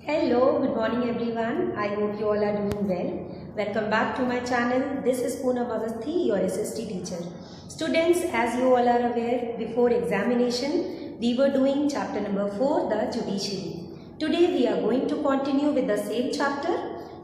Hello, good morning everyone. I hope you all are doing well. Welcome back to my channel. This is Poonam Avasthi, your SST teacher. Students, as you all are aware, before examination, we were doing chapter number 4, the judiciary. Today we are going to continue with the same chapter.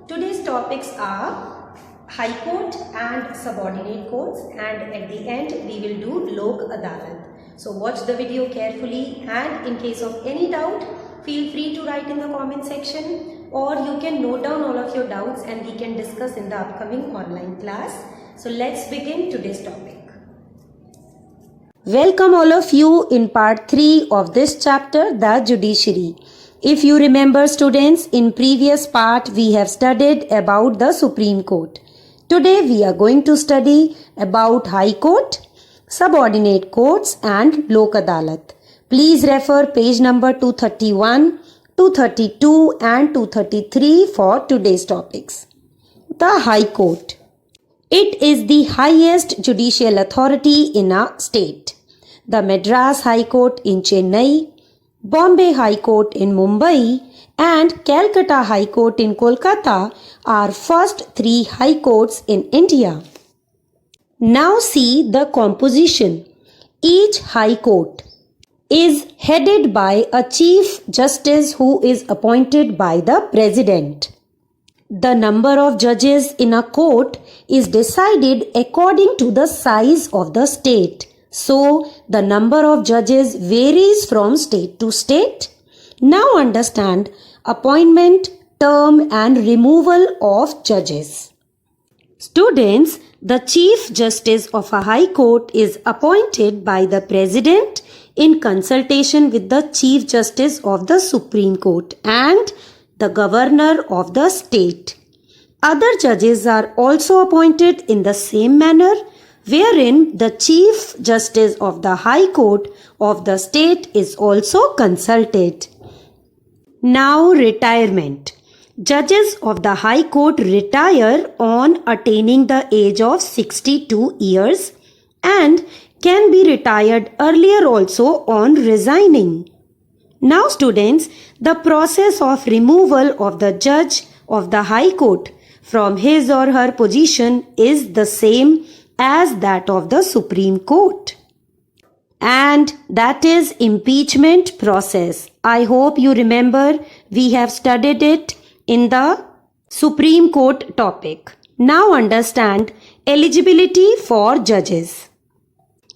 Today's topics are High Court and subordinate courts, and at the end we will do Lok Adalat. So watch the video carefully, and in case of any doubt, feel free to write in the comment section, or you can note down all of your doubts and we can discuss in the upcoming online class. So let's begin today's topic. Welcome all of you in part 3 of this chapter, the judiciary. If you remember, students, in previous part we have studied about the Supreme Court. Today we are going to study about High Court, subordinate courts and Lok Adalat. Please refer page number 231, 232 and 233 for today's topics. The High Court. It is the highest judicial authority in a state. The Madras High Court in Chennai, Bombay High Court in Mumbai and Calcutta High Court in Kolkata are first 3 high courts in India. Now see the composition. Each high court is headed by a chief justice who is appointed by the president. The number of judges in a court is decided according to the size of the state. So, the number of judges varies from state to state. Now understand appointment, term and removal of judges. Students, the Chief Justice of a High Court is appointed by the President in consultation with the Chief Justice of the Supreme Court and the Governor of the state. Other judges are also appointed in the same manner, wherein the Chief Justice of the High Court of the state is also consulted. Now, retirement. Judges of the High Court retire on attaining the age of 62 years and can be retired earlier also on resigning. Now students, the process of removal of the judge of the High Court from his or her position is the same as that of the Supreme Court. And that is impeachment process. I hope you remember we have studied it in the Supreme Court topic. Now understand eligibility for judges.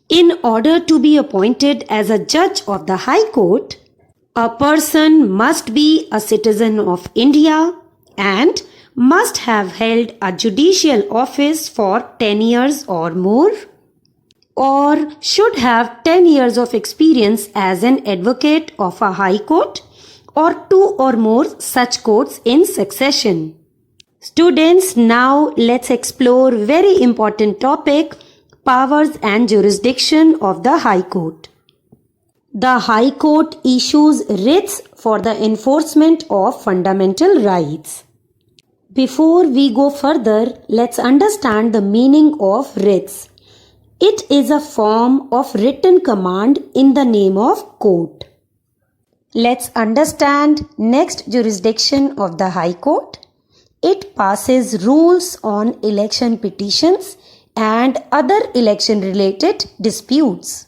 In order to be appointed as a judge of the High Court, a person must be a citizen of India and must have held a judicial office for 10 years or more, or should have 10 years of experience as an advocate of a High Court or 2 or more such courts in succession. Students, now let's explore very important topic, powers and jurisdiction of the High Court. The High Court issues writs for the enforcement of fundamental rights. Before we go further, let's understand the meaning of writs. It is a form of written command in the name of court. Let's understand next jurisdiction of the High Court. It passes rules on election petitions and other election related disputes.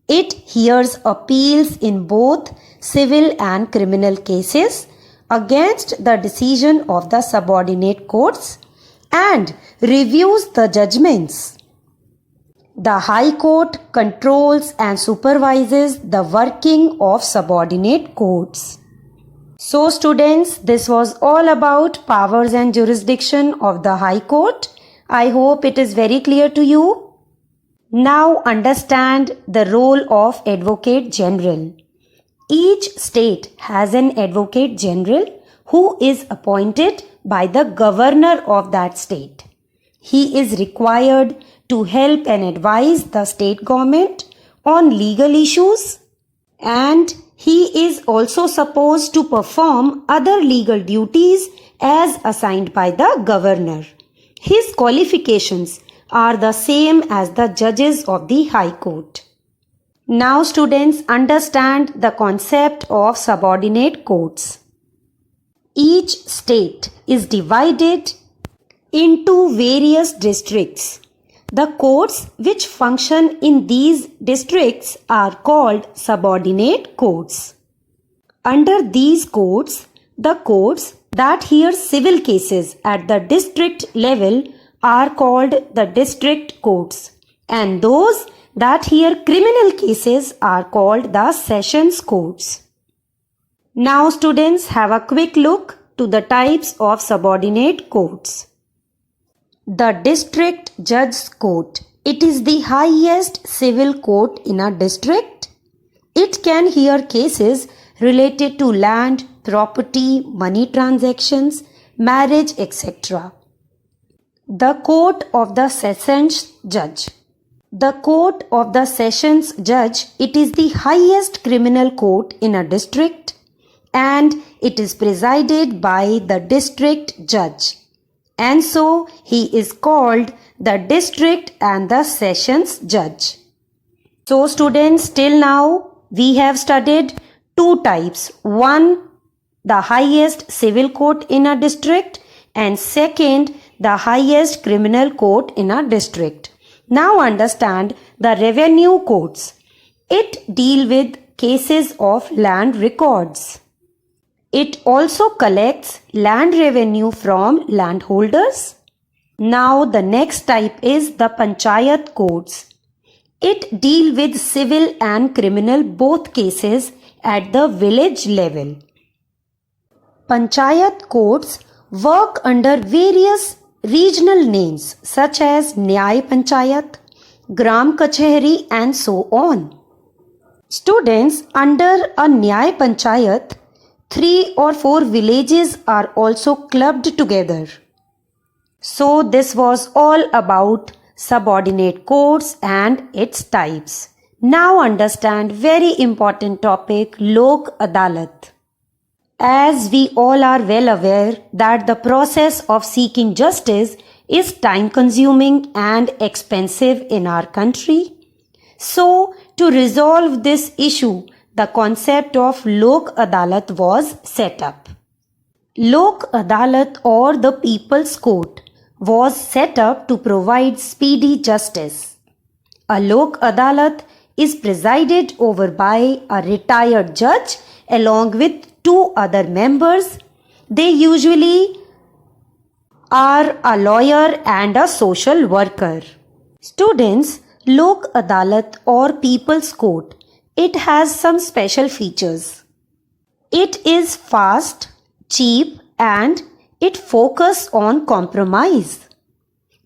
It hears appeals in both civil and criminal cases against the decision of the subordinate courts and reviews the judgments. The High Court controls and supervises the working of subordinate courts. So students, this was all about powers and jurisdiction of the High Court. I hope it is very clear to you. Now understand the role of Advocate General. Each state has an Advocate General who is appointed by the governor of that state. He is required to help and advise the state government on legal issues, and he is also supposed to perform other legal duties as assigned by the governor. His qualifications are the same as the judges of the High Court. Now students, understand the concept of subordinate courts. Each state is divided into various districts. The courts which function in these districts are called subordinate courts. Under these courts, the courts that hear civil cases at the district level are called the district courts, and those that hear criminal cases are called the sessions courts. Now students, have a quick look to the types of subordinate courts. The district judge's court. It is the highest civil court in a district. It can hear cases related to land, property, money transactions, marriage, etc. The court of the sessions judge. The court of the sessions judge, it is the highest criminal court in a district, and it is presided by the district judge, and so he is called the district and the sessions judge. So students, till now we have studied two types. One, the highest civil court in a district, and second, the highest criminal court in a district. Now understand the revenue courts. It deal with cases of land records. It also collects land revenue from landholders. Now the next type is the panchayat courts. It deal with civil and criminal both cases at the village level. Panchayat courts work under various regional names such as Nyay Panchayat, Gram Kachehri, and so on. Students, under a Nyay Panchayat, 3 or 4 villages are also clubbed together. So this was all about subordinate courts and its types. Now understand very important topic, Lok Adalat. As we all are well aware that the process of seeking justice is time consuming and expensive in our country. So to resolve this issue, the concept of Lok Adalat was set up. Lok Adalat, or the People's Court, was set up to provide speedy justice. A Lok Adalat is presided over by a retired judge along with 2 other members. They usually are a lawyer and a social worker. Students, Lok Adalat or People's Court, it has some special features. It is fast, cheap, and it focuses on compromise.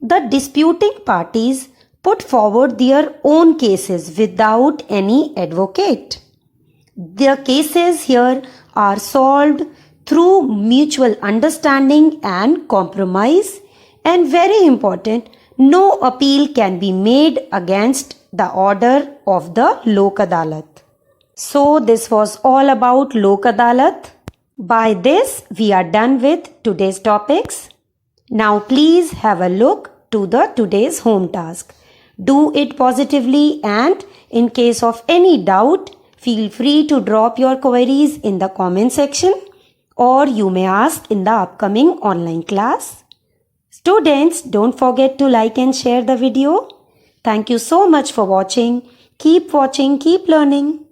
The disputing parties put forward their own cases without any advocate. The cases here are solved through mutual understanding and compromise, and very important, no appeal can be made against the order of the Lok Adalat. So this was all about Lok Adalat. By this we are done with today's topics. Now please have a look to the today's home task. Do it positively, and in case of any doubt, feel free to drop your queries in the comment section, or you may ask in the upcoming online class. Students, don't forget to like and share the video. Thank you so much for watching. Keep watching, keep learning.